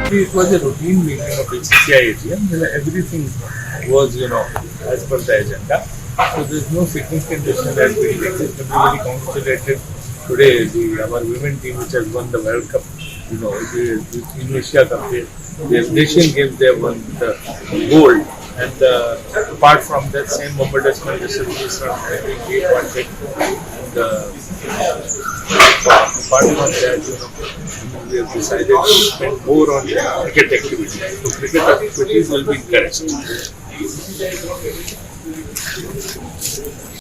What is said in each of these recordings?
Actually, it was a routine meeting of BCCI AGM. Everything was, as per the agenda. So there's no significant decision that we everybody congratulated today our women team which has won the World Cup. The Indonesia Cup. The Asian Games they have won the gold. And apart from that, same Mumbai Decimal distribution we wanted. And apart from that, we have decided to spend more on cricket activities. So cricket activities will be encouraged.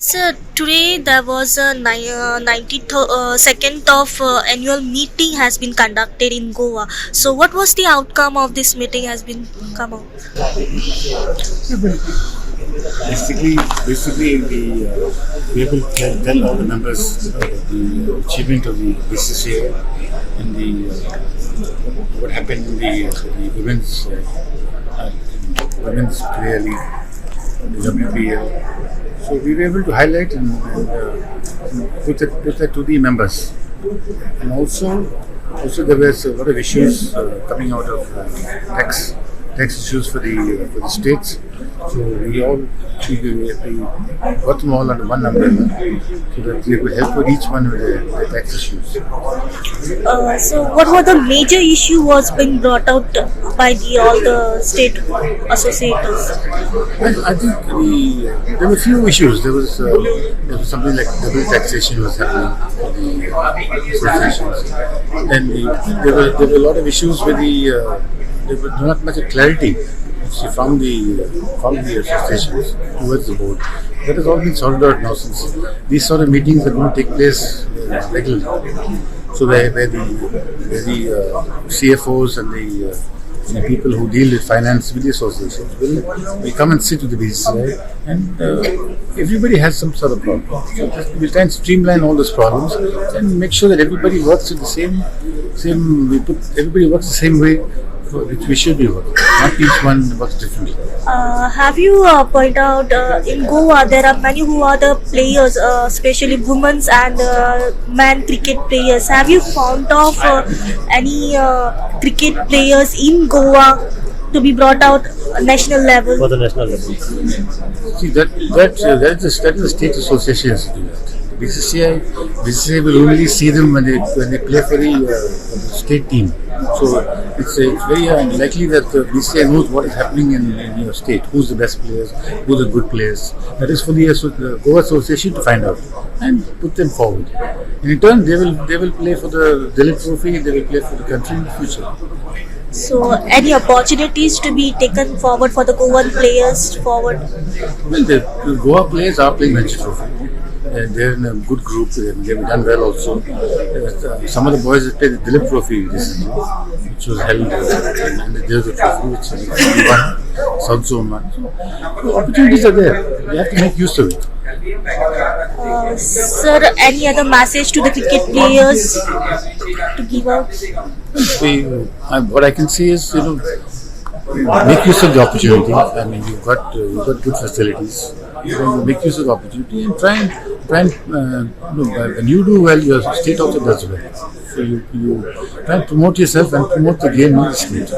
Sir, today there was a 92nd of annual meeting has been conducted in Goa. So what was the outcome of this meeting has been come out? Basically, we will tell all the members the achievement of the BCCI and what happened in the women's player league, the WPL. So we were able to highlight and put that to the members. And also there was a lot of issues coming out of tax issues for the states. So we got them all under one umbrella so that we could help with each one with the tax issues. So what were the major issue was being brought out by all the state associators? I think there were a few issues. There was something like double taxation was happening for the associations. Then there were a lot of issues with there was not much clarity from the associations towards the board. That has all been sorted out now since these sort of meetings are going to take place regularly. So where the CFOs and the people who deal with finance with the associations will come and sit with the BCCI and everybody has some sort of problem. So we'll try and streamline all those problems and make sure that everybody works with the same everybody works the same way which we should be working. Not each one works differently. Have you point out in Goa there are many who are the players, especially women's and man cricket players. Have you found of any cricket players in Goa to be brought out national level? For the national level. See that is the state associations do that. BCCI will only see them when they play for the state team. So it's very unlikely that the BCCI knows what is happening in your state, who's the best players, who are the good players. That is for the Goa Association to find out and put them forward. And in turn, they will play for the Dilip Trophy. They will play for the country in the future. So, any opportunities to be taken forward for the Goan players forward? Well, the Goa players are playing Ranji Trophy. They're in a good group. They've done well also. Some of the boys that played the Dilip Trophy recently, which was held, and there's a trophy which we won, South Zone won. So opportunities are there. We have to make use of it. Sir, any other message to the cricket players to give out? What I can say is, make use of the opportunity. I mean, you've got good facilities. Make use of the opportunity and try and when you do well, your state also does well. So you try and promote yourself and promote the game in the state.